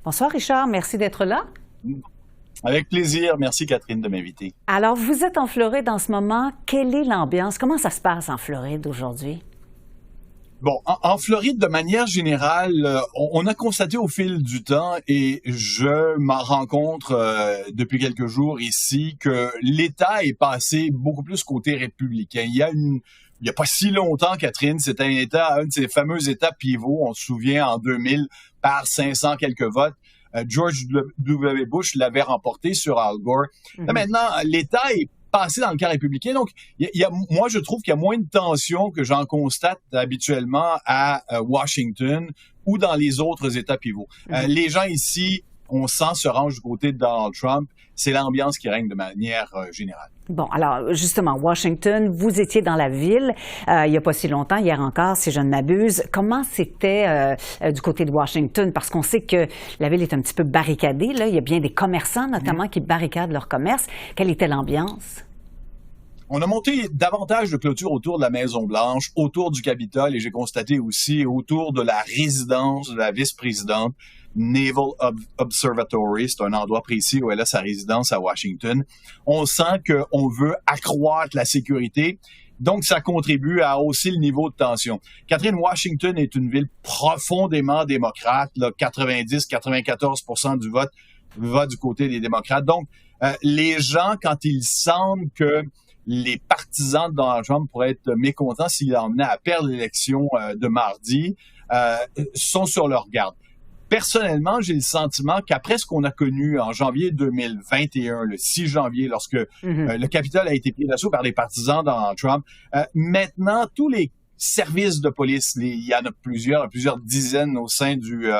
Bonsoir Richard, merci d'être là. Avec plaisir. Merci Catherine de m'inviter. Alors, vous êtes en Floride en ce moment. Quelle est l'ambiance? Comment ça se passe en Floride aujourd'hui? Bon, en Floride, de manière générale, on a constaté au fil du temps, et je m'en rends compte depuis quelques jours ici, que l'État est passé beaucoup plus côté républicain. Il y a pas si longtemps, Catherine, c'était un de ces fameux États pivots, on se souvient, en 2000, par 500 quelques votes. George W. Bush l'avait remporté sur Al Gore. Là, maintenant, l'État est passé dans le camp républicain. Donc, moi, je trouve qu'il y a moins de tension que j'en constate habituellement à Washington ou dans les autres États pivots. Les gens ici, on sent, se rangent du côté de Donald Trump. C'est l'ambiance qui règne de manière générale. Bon, alors justement, Washington, vous étiez dans la ville il n'y a pas si longtemps, hier encore, si je ne m'abuse. Comment c'était du côté de Washington? Parce qu'on sait que la ville est un petit peu barricadée. Là. Il y a bien des commerçants, notamment, qui barricadent leur commerce. Quelle était l'ambiance? On a monté davantage de clôtures autour de la Maison-Blanche, autour du Capitole, et j'ai constaté aussi autour de la résidence de la vice-présidente, Naval Observatory. C'est un endroit précis où elle a sa résidence à Washington. On sent qu'on veut accroître la sécurité. Donc, ça contribue à hausser le niveau de tension. Catherine, Washington est une ville profondément démocrate. 90-94% du vote va du côté des démocrates. Donc, les gens, quand ils sentent que les partisans de Donald Trump pourraient être mécontents s'il en venait à perdre l'élection de mardi, sont sur leur garde. Personnellement, j'ai le sentiment qu'après ce qu'on a connu en janvier 2021, le 6 janvier, lorsque le Capitole a été pris d'assaut par les partisans de Donald Trump, maintenant, tous les services de police, il y en a plusieurs dizaines au sein du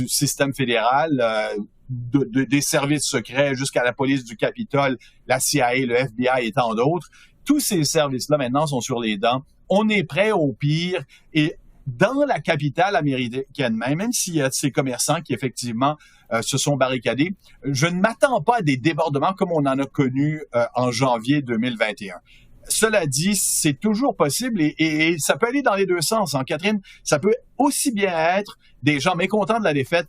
système fédéral, des services secrets jusqu'à la police du Capitole, la CIA, le FBI et tant d'autres. Tous ces services-là, maintenant, sont sur les dents. On est prêt au pire, et dans la capitale américaine même s'il y a ces commerçants qui, effectivement, se sont barricadés, je ne m'attends pas à des débordements comme on en a connu en janvier 2021. Cela dit, c'est toujours possible et ça peut aller dans les deux sens. Hein, Catherine, ça peut aussi bien être des gens mécontents de la défaite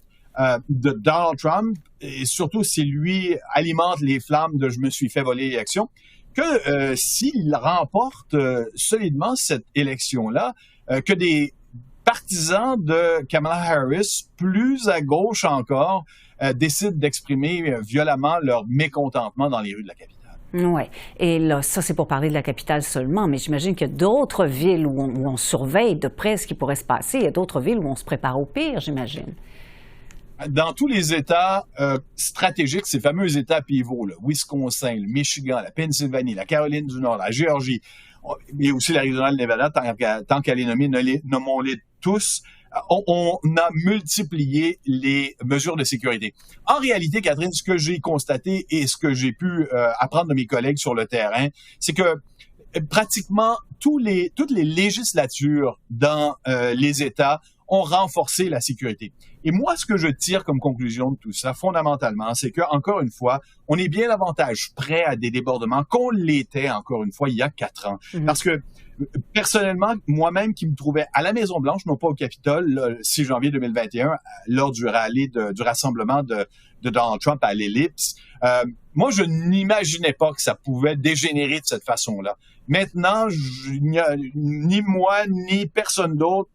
de Donald Trump, et surtout si lui alimente les flammes de « je me suis fait voler l'élection », que s'il remporte solidement cette élection-là, que des partisans de Kamala Harris, plus à gauche encore, décident d'exprimer violemment leur mécontentement dans les rues de la capitale. Oui. Et là, ça, c'est pour parler de la capitale seulement, mais j'imagine qu'il y a d'autres villes où on surveille de près ce qui pourrait se passer. Il y a d'autres villes où on se prépare au pire, j'imagine. Dans tous les États stratégiques, ces fameux États pivots, le Wisconsin, le Michigan, la Pennsylvanie, la Caroline du Nord, la Géorgie, mais aussi l'Arizona, le Nevada, tant qu'à les nommer, nommons-les tous, on a multiplié les mesures de sécurité. En réalité, Catherine, ce que j'ai constaté et ce que j'ai pu apprendre de mes collègues sur le terrain, c'est que pratiquement toutes les législatures dans les États ont renforcé la sécurité. Et moi, ce que je tire comme conclusion de tout ça, fondamentalement, c'est que, encore une fois, on est bien davantage prêt à des débordements qu'on l'était, encore une fois, il y a 4 ans. Parce que, personnellement, moi-même qui me trouvais à la Maison-Blanche, non pas au Capitole, le 6 janvier 2021, lors du rallye du rassemblement de Donald Trump à l'Ellipse, moi, je n'imaginais pas que ça pouvait dégénérer de cette façon-là. Maintenant, ni moi, ni personne d'autre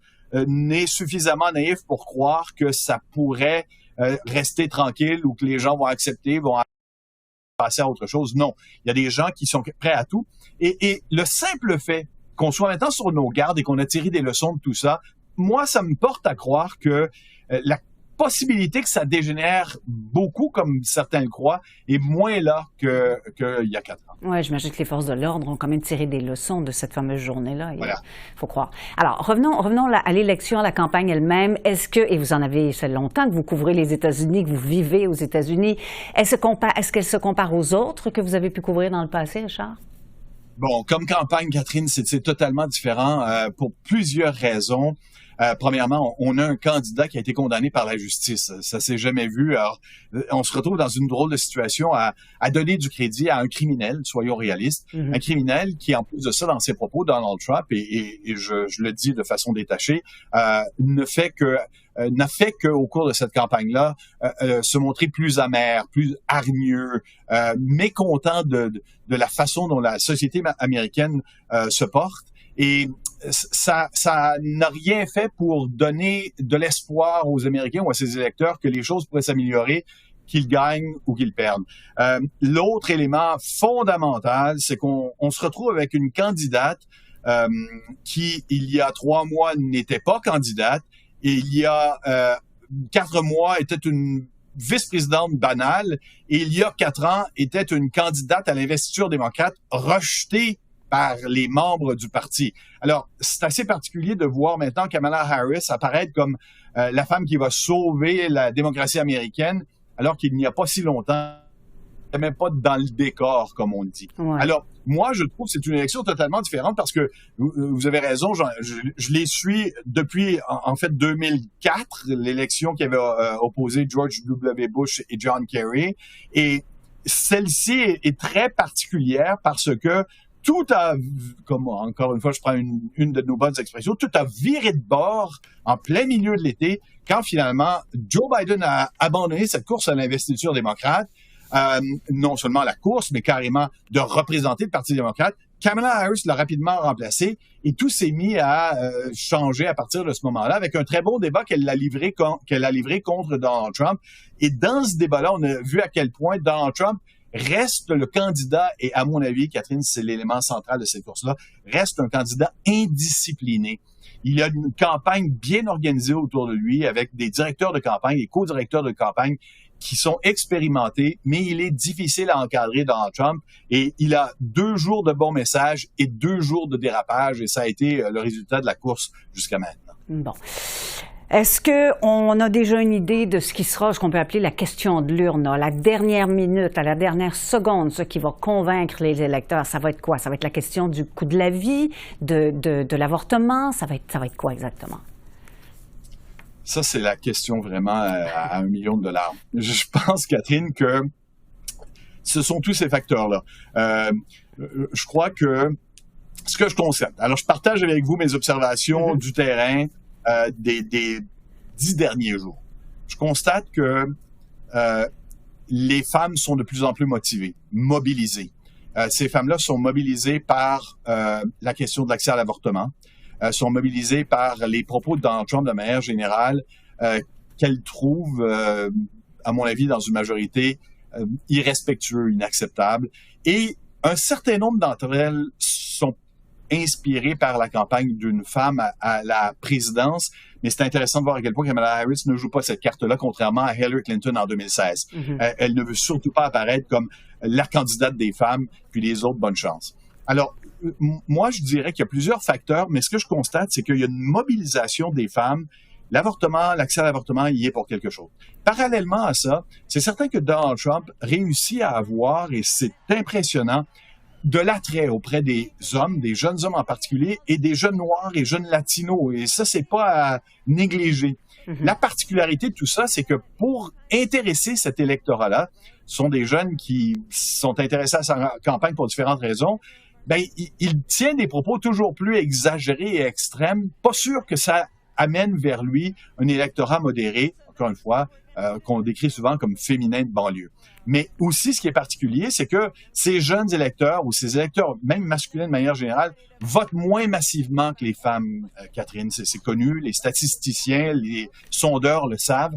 n'est suffisamment naïf pour croire que ça pourrait rester tranquille ou que les gens vont accepter, vont passer à autre chose. Non, il y a des gens qui sont prêts à tout. Et le simple fait qu'on soit maintenant sur nos gardes et qu'on a tiré des leçons de tout ça, moi, ça me porte à croire que la possibilité que ça dégénère beaucoup, comme certains le croient, est moins là qu'il y a 4 ans. Oui, j'imagine que les forces de l'ordre ont quand même tiré des leçons de cette fameuse journée-là. Voilà. Il faut croire. Alors, revenons à l'élection, à la campagne elle-même. Est-ce que, et vous en avez fait longtemps que vous couvrez les États-Unis, que vous vivez aux États-Unis, est-ce qu'elle se compare aux autres que vous avez pu couvrir dans le passé, Richard? Bon, comme campagne, Catherine, c'est totalement différent pour plusieurs raisons. Premièrement, on a un candidat qui a été condamné par la justice. Ça s'est jamais vu. Alors, on se retrouve dans une drôle de situation à donner du crédit à un criminel, soyons réalistes, un criminel qui, en plus de ça, dans ses propos, Donald Trump, et je le dis de façon détachée, ne fait que n'a fait qu'au cours de cette campagne-là se montrer plus amer, plus hargneux, mécontent de la façon dont la société américaine se porte. Et ça n'a rien fait pour donner de l'espoir aux Américains ou à ses électeurs que les choses pourraient s'améliorer, qu'ils gagnent ou qu'ils perdent. L'autre élément fondamental, c'est qu'on se retrouve avec une candidate qui, il y a 3 mois, n'était pas candidate et il y a 4 mois, était une vice-présidente banale et il y a 4 ans, était une candidate à l'investiture démocrate rejetée par les membres du parti. Alors, c'est assez particulier de voir maintenant Kamala Harris apparaître comme la femme qui va sauver la démocratie américaine, alors qu'il n'y a pas si longtemps, même pas dans le décor, comme on dit. Ouais. Alors, moi, je trouve que c'est une élection totalement différente parce que, vous avez raison, je les suis depuis, en fait, 2004, l'élection qui avait opposé George W. Bush et John Kerry. Et celle-ci est très particulière parce que tout a, comme encore une fois, je prends une de nos bonnes expressions, tout a viré de bord en plein milieu de l'été quand finalement Joe Biden a abandonné cette course à l'investiture démocrate, non seulement la course, mais carrément de représenter le Parti démocrate. Kamala Harris l'a rapidement remplacé et tout s'est mis à changer à partir de ce moment-là avec un très bon débat qu'elle a livré contre Donald Trump. Et dans ce débat-là, on a vu à quel point Donald Trump reste le candidat, et à mon avis, Catherine, c'est l'élément central de cette course-là, reste un candidat indiscipliné. Il y a une campagne bien organisée autour de lui avec des directeurs de campagne, des co-directeurs de campagne qui sont expérimentés, mais il est difficile à encadrer Donald Trump et il a 2 jours de bons messages et 2 jours de dérapage et ça a été le résultat de la course jusqu'à maintenant. Bon. Est-ce qu'on a déjà une idée de ce qui sera, ce qu'on peut appeler la question de l'urne, à la dernière minute, à la dernière seconde, ce qui va convaincre les électeurs? Ça va être quoi? Ça va être la question du coût de la vie, de l'avortement? Ça va être quoi exactement? Ça, c'est la question vraiment à $1 million. Je pense, Catherine, que ce sont tous ces facteurs-là. Je crois que ce que je constate, alors je partage avec vous mes observations du terrain des 10 derniers jours. Je constate que les femmes sont de plus en plus mobilisées. Ces femmes-là sont mobilisées par la question de l'accès à l'avortement, sont mobilisées par les propos de Donald Trump de manière générale, qu'elles trouvent, à mon avis, dans une majorité irrespectueux, inacceptable. Et un certain nombre d'entre elles sont inspirées par la campagne d'une femme à la présidence. Mais c'est intéressant de voir à quel point Kamala Harris ne joue pas cette carte-là, contrairement à Hillary Clinton en 2016. Elle ne veut surtout pas apparaître comme la candidate des femmes, puis les autres, bonne chance. Alors, moi, je dirais qu'il y a plusieurs facteurs, mais ce que je constate, c'est qu'il y a une mobilisation des femmes. L'avortement, l'accès à l'avortement, il y est pour quelque chose. Parallèlement à ça, c'est certain que Donald Trump réussit à avoir, et c'est impressionnant, de l'attrait auprès des hommes, des jeunes hommes en particulier, et des jeunes noirs et jeunes latinos. Et ça, c'est pas à négliger. La particularité de tout ça, c'est que pour intéresser cet électorat-là, ce sont des jeunes qui sont intéressés à sa campagne pour différentes raisons, ben, il tient des propos toujours plus exagérés et extrêmes. Pas sûr que ça amène vers lui un électorat modéré, encore une fois, qu'on décrit souvent comme féminin de banlieue. Mais aussi, ce qui est particulier, c'est que ces jeunes électeurs, ou ces électeurs, même masculins de manière générale, votent moins massivement que les femmes, Catherine. C'est connu, les statisticiens, les sondeurs le savent.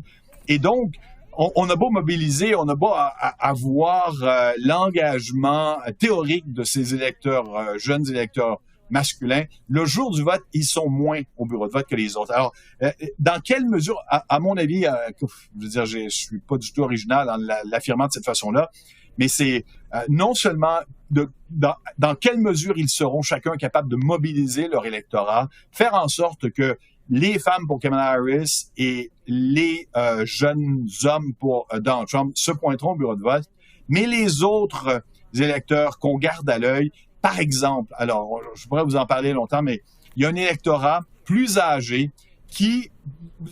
Et donc, on a beau mobiliser, on a beau avoir l'engagement théorique de ces électeurs, jeunes électeurs masculins, le jour du vote, ils sont moins au bureau de vote que les autres. Alors, dans quelle mesure, à mon avis, je veux dire, je suis pas du tout original en l'affirmant de cette façon-là, mais c'est non seulement dans quelle mesure ils seront chacun capables de mobiliser leur électorat, faire en sorte que les femmes pour Kamala Harris et les jeunes hommes pour Donald Trump se pointeront au bureau de vote, mais les autres électeurs qu'on garde à l'œil. Par exemple, alors, je pourrais vous en parler longtemps, mais il y a un électorat plus âgé qui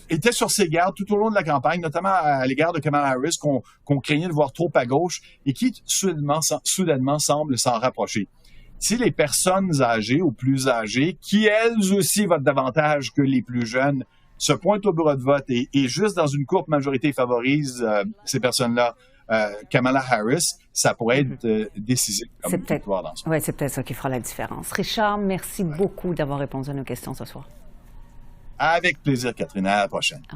était sur ses gardes tout au long de la campagne, notamment à l'égard de Kamala Harris, qu'on craignait de voir trop à gauche et qui soudainement semble s'en rapprocher. Si les personnes âgées ou plus âgées, qui elles aussi votent davantage que les plus jeunes, se pointent au bureau de vote et juste dans une courte majorité favorise ces personnes-là, Kamala Harris, ça pourrait être décisif comme victoire dans ce moment. Oui, c'est peut-être ça qui fera la différence. Richard, merci beaucoup d'avoir répondu à nos questions ce soir. Avec plaisir, Catherine. À la prochaine. Au revoir.